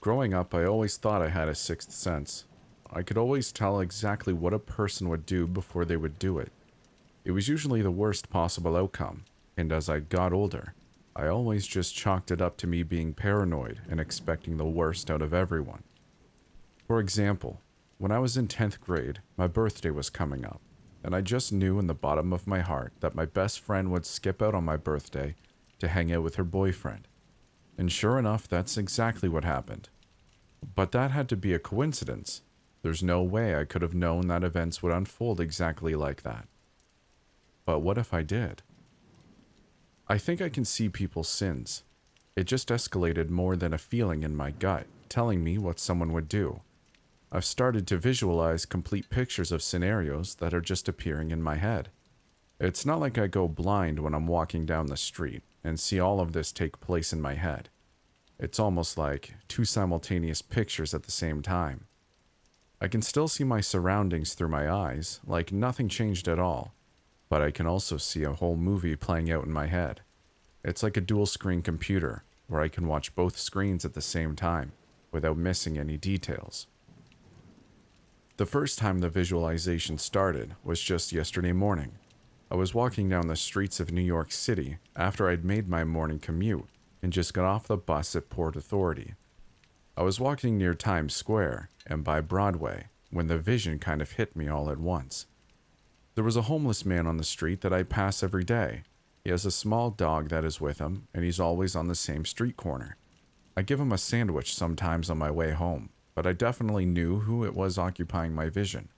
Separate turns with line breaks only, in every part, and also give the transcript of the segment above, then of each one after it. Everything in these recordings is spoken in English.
Growing up, I always thought I had a sixth sense. I could always tell exactly what a person would do before they would do it. It was usually the worst possible outcome, and as I got older, I always just chalked it up to me being paranoid and expecting the worst out of everyone. For example, when I was in 10th grade, my birthday was coming up, and I just knew in the bottom of my heart that my best friend would skip out on my birthday to hang out with her boyfriend. And sure enough, that's exactly what happened. But that had to be a coincidence. There's no way I could have known that events would unfold exactly like that. But what if I did? I think I can see people's sins. It just escalated more than a feeling in my gut, telling me what someone would do. I've started to visualize complete pictures of scenarios that are just appearing in my head. It's not like I go blind when I'm walking down the street and see all of this take place in my head. It's almost like two simultaneous pictures at the same time. I can still see my surroundings through my eyes, like nothing changed at all, but I can also see a whole movie playing out in my head. It's like a dual-screen computer, where I can watch both screens at the same time, without missing any details. The first time the visualization started was just yesterday morning. I was walking down the streets of New York City after I'd made my morning commute and just got off the bus at Port Authority. I was walking near Times Square and by Broadway when the vision kind of hit me all at once. There was a homeless man on the street that I pass every day. He has a small dog that is with him, and he's always on the same street corner. I give him a sandwich sometimes on my way home, but I definitely knew who it was occupying my vision.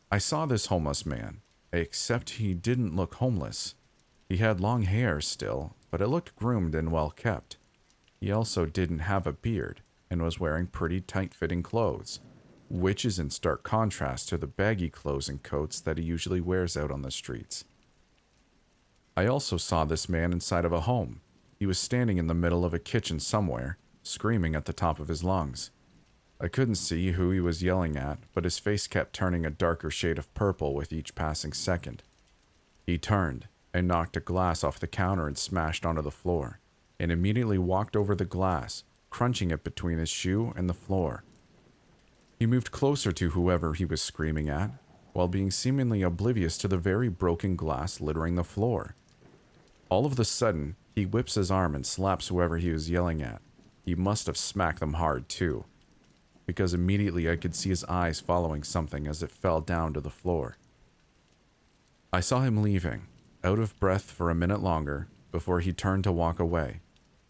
I saw this homeless man, except he didn't look homeless. He had long hair still, but it looked groomed and well kept. He also didn't have a beard and was wearing pretty tight-fitting clothes, which is in stark contrast to the baggy clothes and coats that he usually wears out on the streets. I also saw this man inside of a home. He was standing in the middle of a kitchen somewhere, screaming at the top of his lungs. I couldn't see who he was yelling at, but his face kept turning a darker shade of purple with each passing second. He turned and knocked a glass off the counter and smashed onto the floor, and immediately walked over the glass, crunching it between his shoe and the floor. He moved closer to whoever he was screaming at, while being seemingly oblivious to the very broken glass littering the floor. All of a sudden, he whips his arm and slaps whoever he was yelling at. He must have smacked them hard too, because immediately I could see his eyes following something as it fell down to the floor. I saw him leaving, out of breath for a minute longer, before he turned to walk away.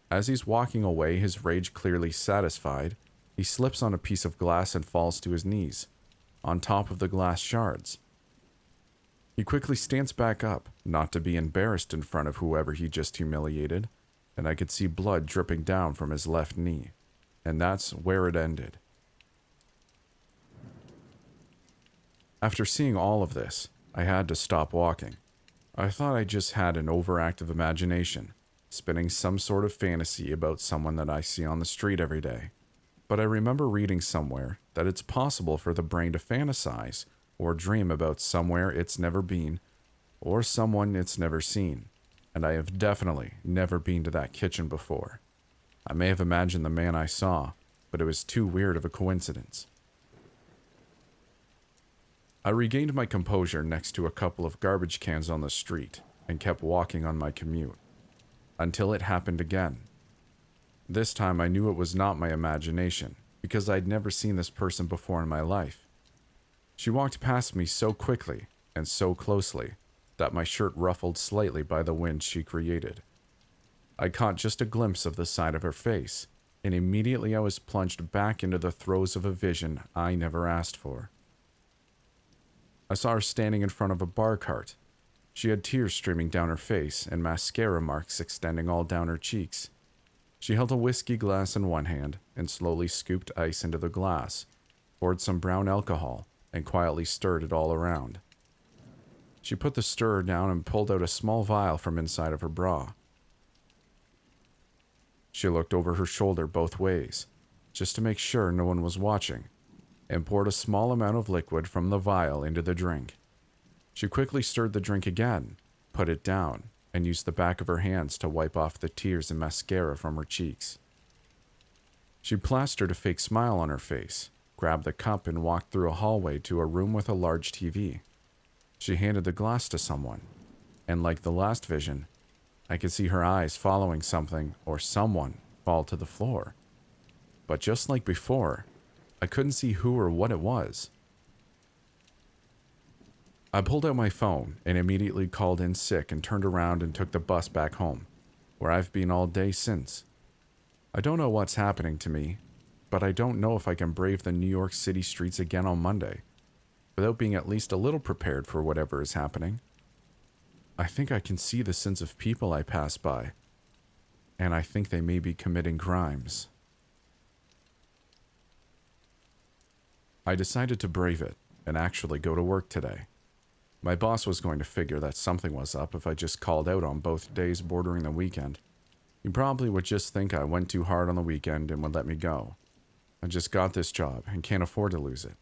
As he's walking away, his rage clearly satisfied, he slips on a piece of glass and falls to his knees, on top of the glass shards. He quickly stands back up, not to be embarrassed in front of whoever he just humiliated, and I could see blood dripping down from his left knee, and that's where it ended. After seeing all of this, I had to stop walking. I thought I just had an overactive imagination, spinning some sort of fantasy about someone that I see on the street every day. But I remember reading somewhere that it's possible for the brain to fantasize or dream about somewhere it's never been or someone it's never seen, and I have definitely never been to that kitchen before. I may have imagined the man I saw, but it was too weird of a coincidence. I regained my composure next to a couple of garbage cans on the street and kept walking on my commute, until it happened again. This time I knew it was not my imagination, because I'd never seen this person before in my life. She walked past me so quickly and so closely that my shirt ruffled slightly by the wind she created. I caught just a glimpse of the side of her face, and immediately I was plunged back into the throes of a vision I never asked for. I saw her standing in front of a bar cart. She had tears streaming down her face and mascara marks extending all down her cheeks. She held a whiskey glass in one hand and slowly scooped ice into the glass, poured some brown alcohol, and quietly stirred it all around. She put the stirrer down and pulled out a small vial from inside of her bra. She looked over her shoulder both ways, just to make sure no one was watching, and poured a small amount of liquid from the vial into the drink. She quickly stirred the drink again, put it down, and used the back of her hands to wipe off the tears and mascara from her cheeks. She plastered a fake smile on her face, grabbed the cup, and walked through a hallway to a room with a large TV. She handed the glass to someone, and like the last vision, I could see her eyes following something or someone fall to the floor. But just like before, I couldn't see who or what it was. I pulled out my phone and immediately called in sick and turned around and took the bus back home, where I've been all day since. I don't know what's happening to me, but I don't know if I can brave the New York City streets again on Monday, without being at least a little prepared for whatever is happening. I think I can see the sins of people I pass by, and I think they may be committing crimes. I decided to brave it and actually go to work today. My boss was going to figure that something was up if I just called out on both days bordering the weekend. He probably would just think I went too hard on the weekend and would let me go. I just got this job and can't afford to lose it.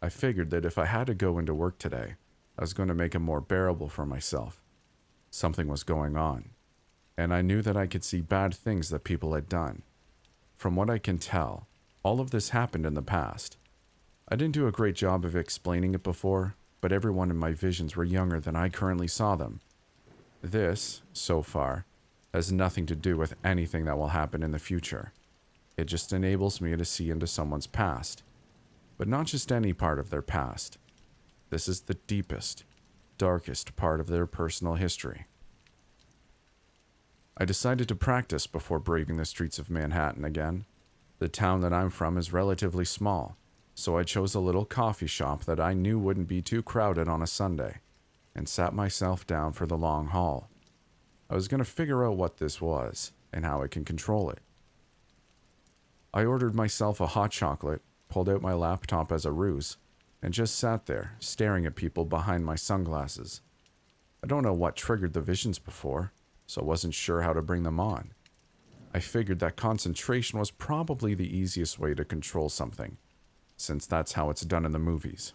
I figured that if I had to go into work today, I was going to make it more bearable for myself. Something was going on, and I knew that I could see bad things that people had done. From what I can tell, all of this happened in the past. I didn't do a great job of explaining it before, but everyone in my visions were younger than I currently saw them. This, so far, has nothing to do with anything that will happen in the future. It just enables me to see into someone's past, but not just any part of their past. This is the deepest, darkest part of their personal history. I decided to practice before braving the streets of Manhattan again. The town that I'm from is relatively small, so I chose a little coffee shop that I knew wouldn't be too crowded on a Sunday, and sat myself down for the long haul. I was going to figure out what this was, and how I can control it. I ordered myself a hot chocolate, pulled out my laptop as a ruse, and just sat there, staring at people behind my sunglasses. I don't know what triggered the visions before, so I wasn't sure how to bring them on. I figured that concentration was probably the easiest way to control something, since that's how it's done in the movies.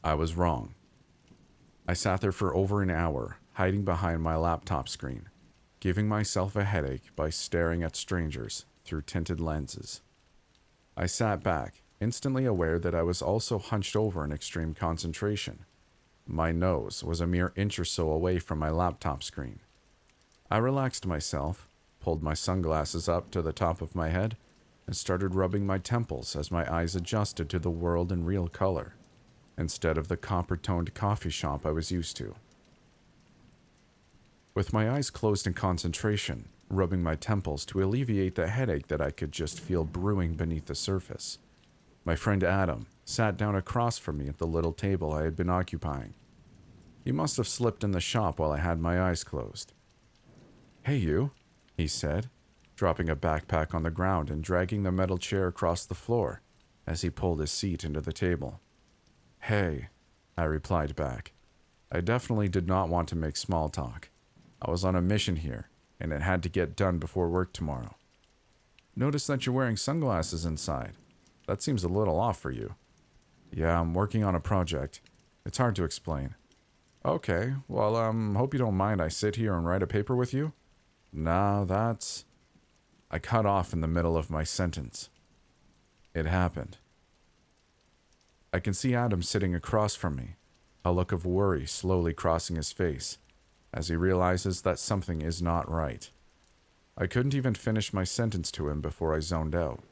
I was wrong. I sat there for over an hour, hiding behind my laptop screen, giving myself a headache by staring at strangers through tinted lenses. I sat back, instantly aware that I was also hunched over in extreme concentration. My nose was a mere inch or so away from my laptop screen. I relaxed myself, pulled my sunglasses up to the top of my head, and started rubbing my temples as my eyes adjusted to the world in real color, instead of the copper-toned coffee shop I was used to. With my eyes closed in concentration, rubbing my temples to alleviate the headache that I could just feel brewing beneath the surface, my friend Adam sat down across from me at the little table I had been occupying. He must have slipped in the shop while I had my eyes closed. "Hey you," he said, dropping a backpack on the ground and dragging the metal chair across the floor as he pulled his seat into the table. "Hey," I replied back. I definitely did not want to make small talk. I was on a mission here, and it had to get done before work tomorrow. "Notice that you're wearing sunglasses inside. That seems a little off for you." "Yeah, I'm working on a project. It's hard to explain." "Okay, well, hope you don't mind I sit here and write a paper with you?" "Nah, that's..." I cut off in the middle of my sentence. It happened. I can see Adam sitting across from me, a look of worry slowly crossing his face, as he realizes that something is not right. I couldn't even finish my sentence to him before I zoned out,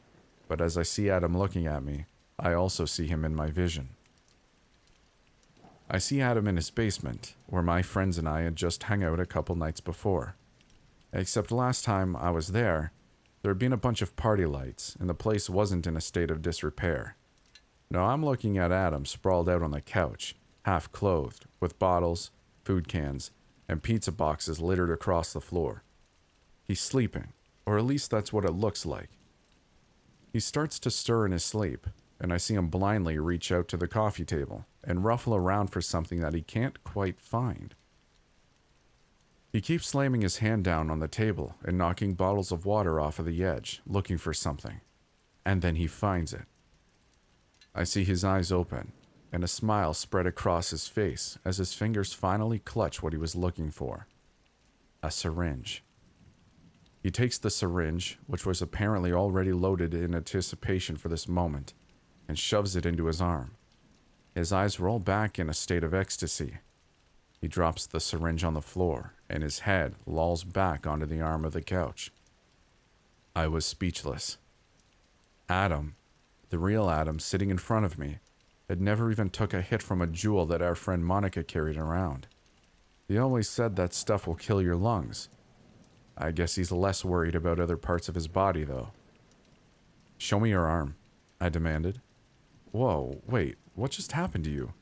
but as I see Adam looking at me, I also see him in my vision. I see Adam in his basement, where my friends and I had just hung out a couple nights before. Except last time I was there had been a bunch of party lights, and the place wasn't in a state of disrepair. Now I'm looking at Adam sprawled out on the couch, half clothed, with bottles, food cans, and pizza boxes littered across the floor. He's sleeping, or at least that's what it looks like. He starts to stir in his sleep, and I see him blindly reach out to the coffee table and ruffle around for something that he can't quite find. He keeps slamming his hand down on the table and knocking bottles of water off of the edge, looking for something. And then he finds it. I see his eyes open, and a smile spread across his face as his fingers finally clutch what he was looking for. A syringe. He takes the syringe, which was apparently already loaded in anticipation for this moment, and shoves it into his arm. His eyes roll back in a state of ecstasy. He drops the syringe on the floor, and his head lolls back onto the arm of the couch. I was speechless. Adam, the real Adam sitting in front of me, had never even took a hit from a jewel that our friend Monica carried around. He always said that stuff will kill your lungs. I guess he's less worried about other parts of his body, though. Show me your arm, I demanded. Whoa, wait, what just happened to you?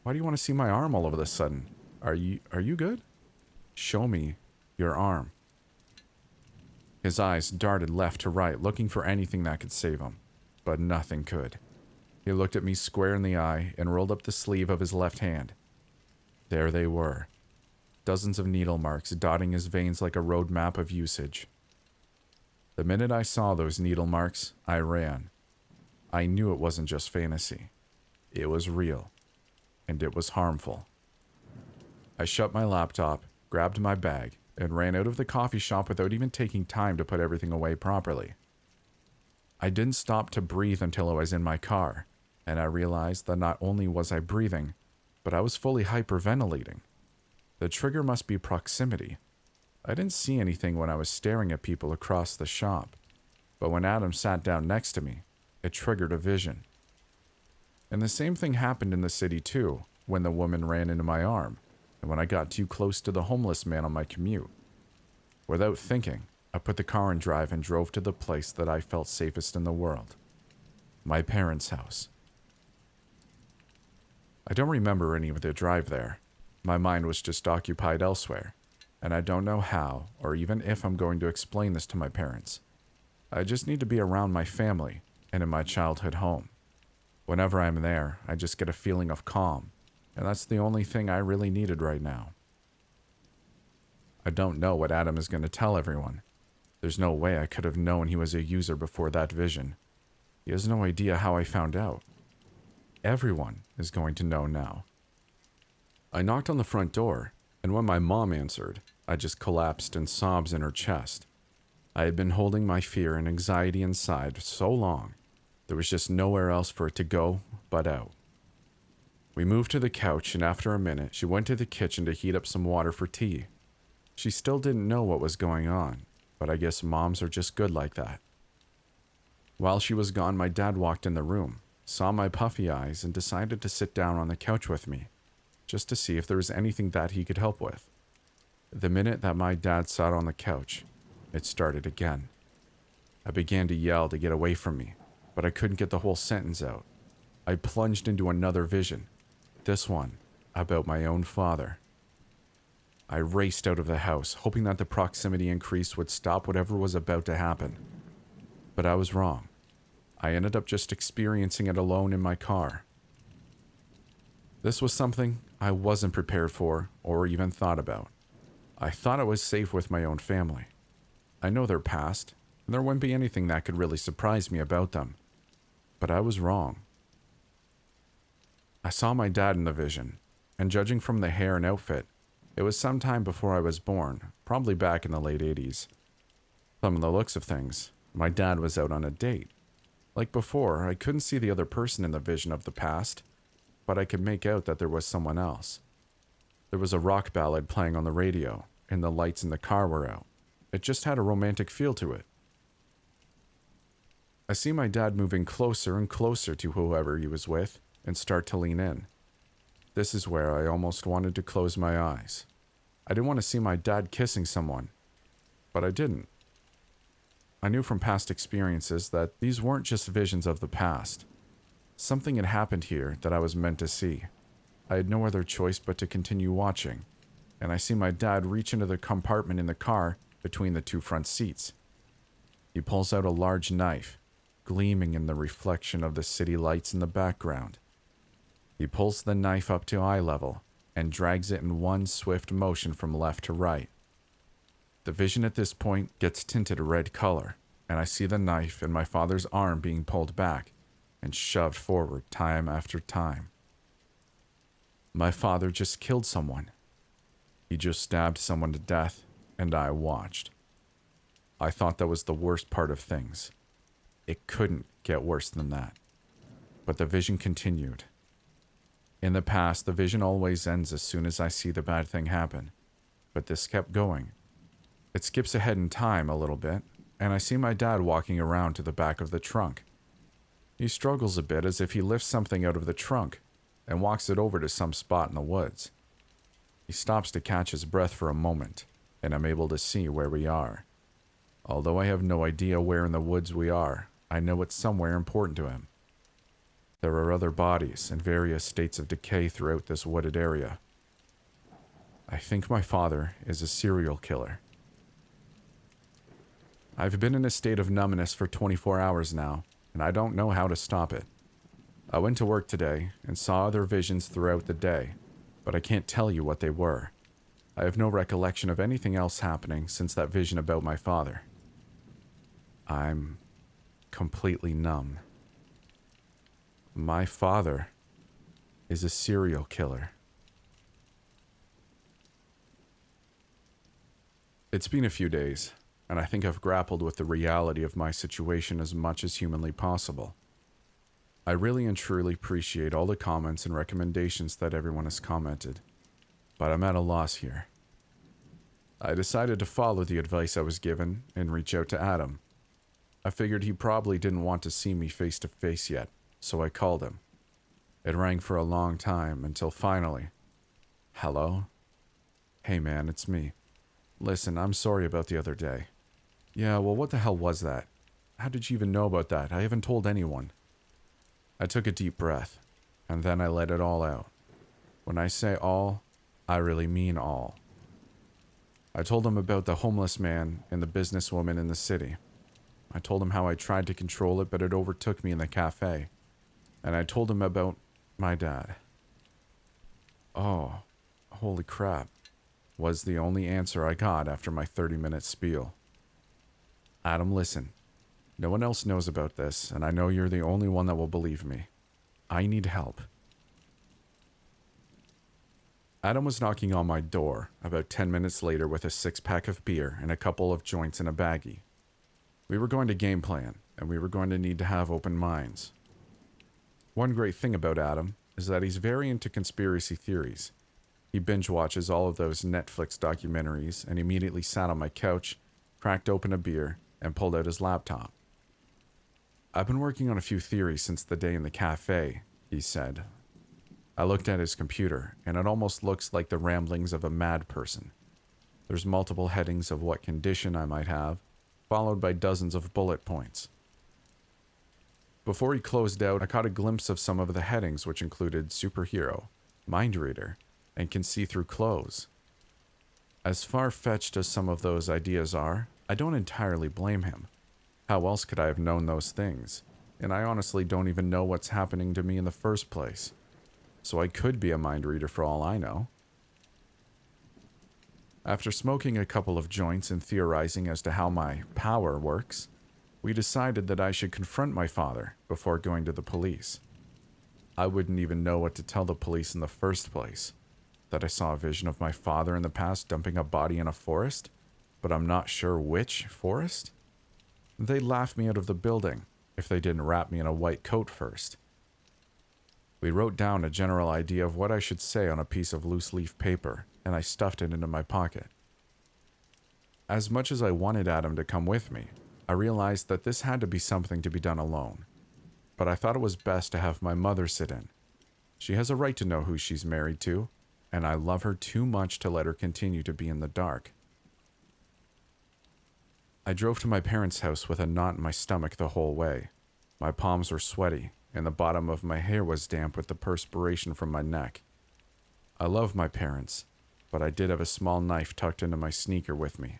Why do you want to see my arm all of a sudden? Are you good? Show me your arm. His eyes darted left to right, looking for anything that could save him, but nothing could. He looked at me square in the eye and rolled up the sleeve of his left hand. There they were. Dozens of needle marks dotting his veins like a road map of usage. The minute I saw those needle marks, I ran. I knew it wasn't just fantasy. It was real. And it was harmful. I shut my laptop, grabbed my bag, and ran out of the coffee shop without even taking time to put everything away properly. I didn't stop to breathe until I was in my car, and I realized that not only was I breathing, but I was fully hyperventilating. The trigger must be proximity. I didn't see anything when I was staring at people across the shop, but when Adam sat down next to me, it triggered a vision. And the same thing happened in the city too, when the woman ran into my arm, and when I got too close to the homeless man on my commute. Without thinking, I put the car in drive and drove to the place that I felt safest in the world. My parents' house. I don't remember any of the drive there. My mind was just occupied elsewhere, and I don't know how or even if I'm going to explain this to my parents. I just need to be around my family and in my childhood home. Whenever I'm there, I just get a feeling of calm, and that's the only thing I really needed right now. I don't know what Adam is going to tell everyone. There's no way I could have known he was a user before that vision. He has no idea how I found out. Everyone is going to know now. I knocked on the front door, and when my mom answered, I just collapsed in sobs in her chest. I had been holding my fear and anxiety inside so long, there was just nowhere else for it to go but out. We moved to the couch, and after a minute, she went to the kitchen to heat up some water for tea. She still didn't know what was going on, but I guess moms are just good like that. While she was gone, my dad walked in the room, saw my puffy eyes, and decided to sit down on the couch with me, just to see if there was anything that he could help with. The minute that my dad sat on the couch, it started again. I began to yell to get away from me, but I couldn't get the whole sentence out. I plunged into another vision, this one about my own father. I raced out of the house, hoping that the proximity increase would stop whatever was about to happen. But I was wrong. I ended up just experiencing it alone in my car. This was something I wasn't prepared for or even thought about. I thought I was safe with my own family. I know their past, and there wouldn't be anything that could really surprise me about them. But I was wrong. I saw my dad in the vision, and judging from the hair and outfit, it was some time before I was born, probably back in the late 80s. From the looks of things, my dad was out on a date. Like before, I couldn't see the other person in the vision of the past, but I could make out that there was someone else. There was a rock ballad playing on the radio, and the lights in the car were out. It just had a romantic feel to it. I see my dad moving closer and closer to whoever he was with, and start to lean in. This is where I almost wanted to close my eyes. I didn't want to see my dad kissing someone, but I didn't. I knew from past experiences that these weren't just visions of the past. Something had happened here that I was meant to see. I had no other choice but to continue watching, and I see my dad reach into the compartment in the car between the two front seats. He pulls out a large knife, gleaming in the reflection of the city lights in the background. He pulls the knife up to eye level and drags it in one swift motion from left to right. The vision at this point gets tinted a red color, and I see the knife in my father's arm being pulled back and shoved forward time after time. My father just killed someone. He just stabbed someone to death, and I watched. I thought that was the worst part of things. It couldn't get worse than that. But the vision continued. In the past, the vision always ends as soon as I see the bad thing happen. But this kept going. It skips ahead in time a little bit, and I see my dad walking around to the back of the trunk. He struggles a bit as if he lifts something out of the trunk and walks it over to some spot in the woods. He stops to catch his breath for a moment, and I'm able to see where we are. Although I have no idea where in the woods we are, I know it's somewhere important to him. There are other bodies in various states of decay throughout this wooded area. I think my father is a serial killer. I've been in a state of numbness for 24 hours now, and I don't know how to stop it. I went to work today and saw other visions throughout the day, but I can't tell you what they were. I have no recollection of anything else happening since that vision about my father. I'm completely numb. My father is a serial killer. It's been a few days, and I think I've grappled with the reality of my situation as much as humanly possible. I really and truly appreciate all the comments and recommendations that everyone has commented, but I'm at a loss here. I decided to follow the advice I was given and reach out to Adam. I figured he probably didn't want to see me face to face yet, so I called him. It rang for a long time until finally, "Hello? Hey man, it's me. Listen, I'm sorry about the other day." "Yeah, well, what the hell was that? How did you even know about that? I haven't told anyone." I took a deep breath, and then I let it all out. When I say all, I really mean all. I told him about the homeless man and the businesswoman in the city. I told him how I tried to control it, but it overtook me in the cafe. And I told him about my dad. "Oh, holy crap," was the only answer I got after my 30-minute spiel. "Adam, listen. No one else knows about this, and I know you're the only one that will believe me. I need help." Adam was knocking on my door about 10 minutes later with a 6-pack of beer and a couple of joints in a baggie. We were going to game plan, and we were going to need to have open minds. One great thing about Adam is that he's very into conspiracy theories. He binge watches all of those Netflix documentaries and immediately sat on my couch, cracked open a beer, and pulled out his laptop. "I've been working on a few theories since the day in the cafe," he said. I looked at his computer, and it almost looks like the ramblings of a mad person. There's multiple headings of what condition I might have, followed by dozens of bullet points. Before he closed out, I caught a glimpse of some of the headings, which included superhero, mind reader, and can see through clothes. As far-fetched as some of those ideas are, I don't entirely blame him. How else could I have known those things? And I honestly don't even know what's happening to me in the first place. So I could be a mind reader for all I know. After smoking a couple of joints and theorizing as to how my power works, we decided that I should confront my father before going to the police. I wouldn't even know what to tell the police in the first place. That I saw a vision of my father in the past dumping a body in a forest, but I'm not sure which forest? They'd laugh me out of the building if they didn't wrap me in a white coat first. We wrote down a general idea of what I should say on a piece of loose leaf paper, and I stuffed it into my pocket. As much as I wanted Adam to come with me, I realized that this had to be something to be done alone. But I thought it was best to have my mother sit in. She has a right to know who she's married to, and I love her too much to let her continue to be in the dark. I drove to my parents' house with a knot in my stomach the whole way. My palms were sweaty, and the bottom of my hair was damp with the perspiration from my neck. I love my parents, but I did have a small knife tucked into my sneaker with me.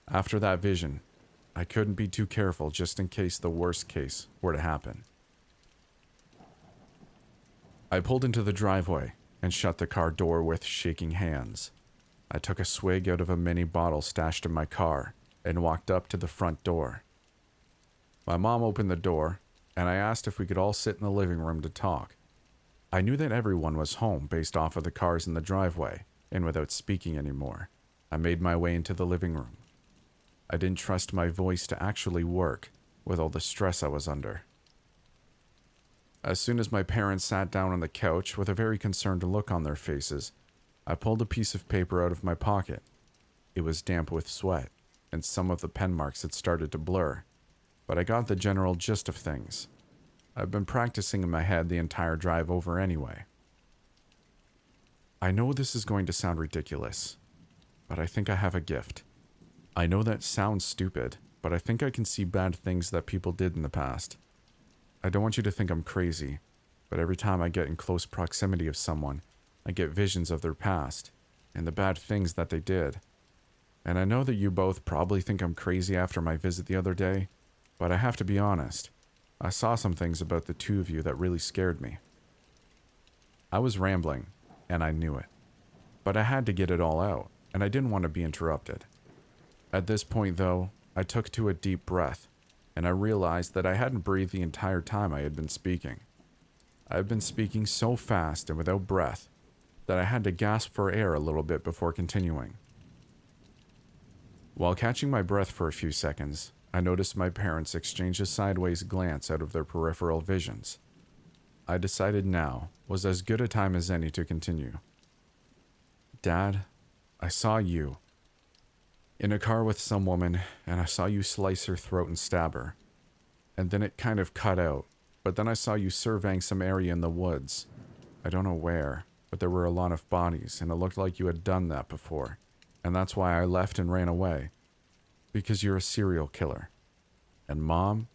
After that vision, I couldn't be too careful just in case the worst case were to happen. I pulled into the driveway and shut the car door with shaking hands. I took a swig out of a mini bottle stashed in my car and walked up to the front door. My mom opened the door, and I asked if we could all sit in the living room to talk. I knew that everyone was home based off of the cars in the driveway, and without speaking anymore, I made my way into the living room. I didn't trust my voice to actually work with all the stress I was under. As soon as my parents sat down on the couch with a very concerned look on their faces, I pulled a piece of paper out of my pocket. It was damp with sweat, and some of the pen marks had started to blur, but I got the general gist of things. I've been practicing in my head the entire drive over anyway. I know this is going to sound ridiculous, but I think I have a gift. I know that sounds stupid, but I think I can see bad things that people did in the past. I don't want you to think I'm crazy, but every time I get in close proximity of someone, I get visions of their past and the bad things that they did. And I know that you both probably think I'm crazy after my visit the other day, but I have to be honest. I saw some things about the two of you that really scared me. I was rambling, and I knew it. But I had to get it all out, and I didn't want to be interrupted. At this point, though, I took to a deep breath, and I realized that I hadn't breathed the entire time I had been speaking. I had been speaking so fast and without breath that I had to gasp for air a little bit before continuing. While catching my breath for a few seconds, I noticed my parents exchange a sideways glance out of their peripheral visions. I decided now was as good a time as any to continue. Dad, I saw you in a car with some woman, and I saw you slice her throat and stab her. And then it kind of cut out, but then I saw you surveying some area in the woods. I don't know where, but there were a lot of bodies, and it looked like you had done that before. And that's why I left and ran away. Because you're a serial killer. And Mom,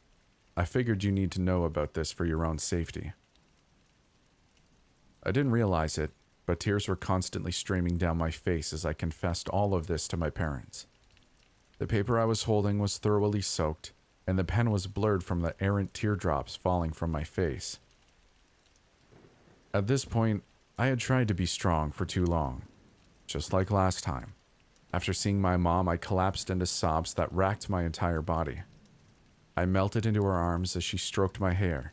I figured you need to know about this for your own safety. I didn't realize it, but tears were constantly streaming down my face as I confessed all of this to my parents. The paper I was holding was thoroughly soaked, and the pen was blurred from the errant teardrops falling from my face. At this point, I had tried to be strong for too long, just like last time. After seeing my mom, I collapsed into sobs that racked my entire body. I melted into her arms as she stroked my hair.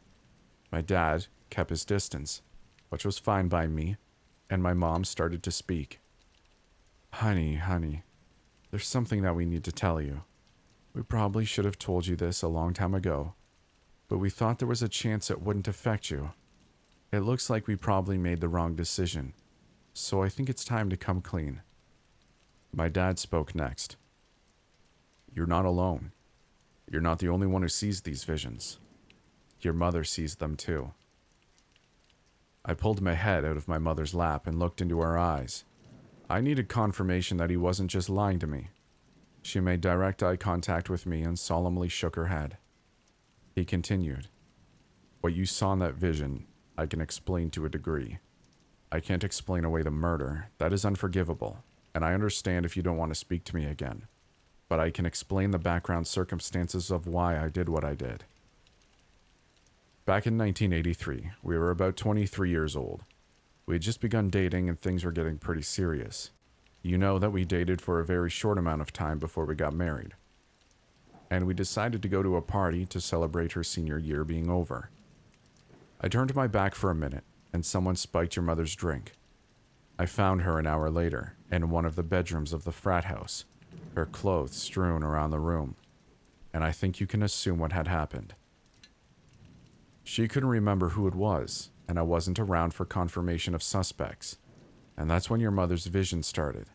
My dad kept his distance, which was fine by me, and my mom started to speak. Honey, there's something that we need to tell you. We probably should have told you this a long time ago, but we thought there was a chance it wouldn't affect you. It looks like we probably made the wrong decision, so I think it's time to come clean. My dad spoke next. You're not alone. You're not the only one who sees these visions. Your mother sees them too. I pulled my head out of my mother's lap and looked into her eyes. I needed confirmation that he wasn't just lying to me. She made direct eye contact with me and solemnly shook her head. He continued. What you saw in that vision, I can explain to a degree. I can't explain away the murder. That is unforgivable. And I understand if you don't want to speak to me again, but I can explain the background circumstances of why I did what I did. Back in 1983, we were about 23 years old. We had just begun dating and things were getting pretty serious. You know that we dated for a very short amount of time before we got married. And we decided to go to a party to celebrate her senior year being over. I turned my back for a minute, and someone spiked your mother's drink. I found her an hour later, in one of the bedrooms of the frat house, her clothes strewn around the room, and I think you can assume what had happened. She couldn't remember who it was, and I wasn't around for confirmation of suspects, and that's when your mother's vision started.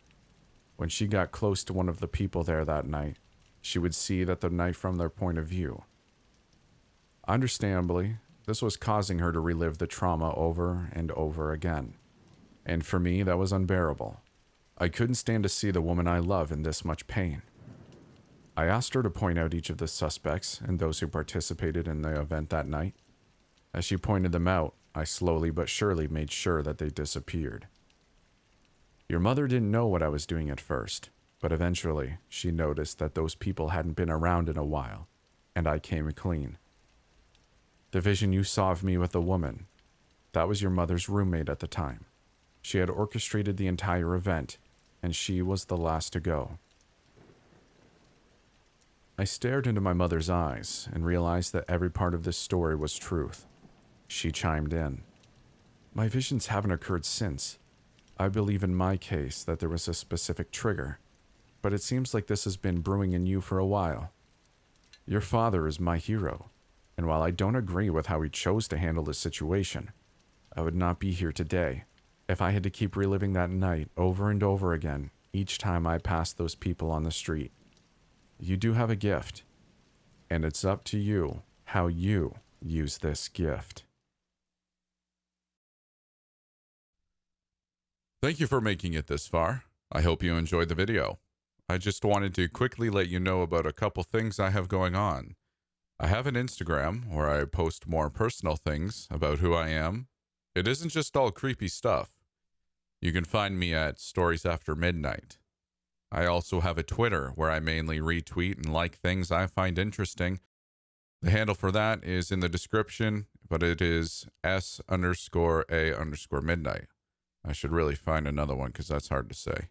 When she got close to one of the people there that night, she would see that the night from their point of view. Understandably, this was causing her to relive the trauma over and over again. And for me, that was unbearable. I couldn't stand to see the woman I love in this much pain. I asked her to point out each of the suspects and those who participated in the event that night. As she pointed them out, I slowly but surely made sure that they disappeared. Your mother didn't know what I was doing at first, but eventually she noticed that those people hadn't been around in a while, and I came clean. The vision you saw of me with the woman, that was your mother's roommate at the time. She had orchestrated the entire event, and she was the last to go. I stared into my mother's eyes and realized that every part of this story was truth. She chimed in. My visions haven't occurred since. I believe in my case that there was a specific trigger, but it seems like this has been brewing in you for a while. Your father is my hero, and while I don't agree with how he chose to handle this situation, I would not be here today if I had to keep reliving that night over and over again each time I passed those people on the street. You do have a gift, and it's up to you how you use this gift. Thank you for making it this far. I hope you enjoyed the video. I just wanted to quickly let you know about a couple things I have going on. I have an Instagram where I post more personal things about who I am. It isn't just all creepy stuff. You can find me at Stories After Midnight. I also have a Twitter where I mainly retweet and like things I find interesting. The handle for that is in the description, but it is S_A_midnight. I should really find another one because that's hard to say.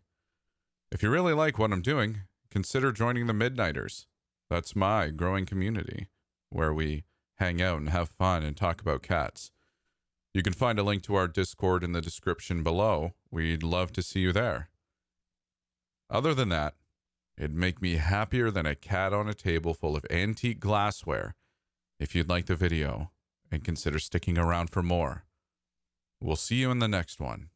If you really like what I'm doing, consider joining the Midnighters. That's my growing community where we hang out and have fun and talk about cats. You can find a link to our Discord in the description below. We'd love to see you there. Other than that, it'd make me happier than a cat on a table full of antique glassware if you'd like the video and consider sticking around for more. We'll see you in the next one.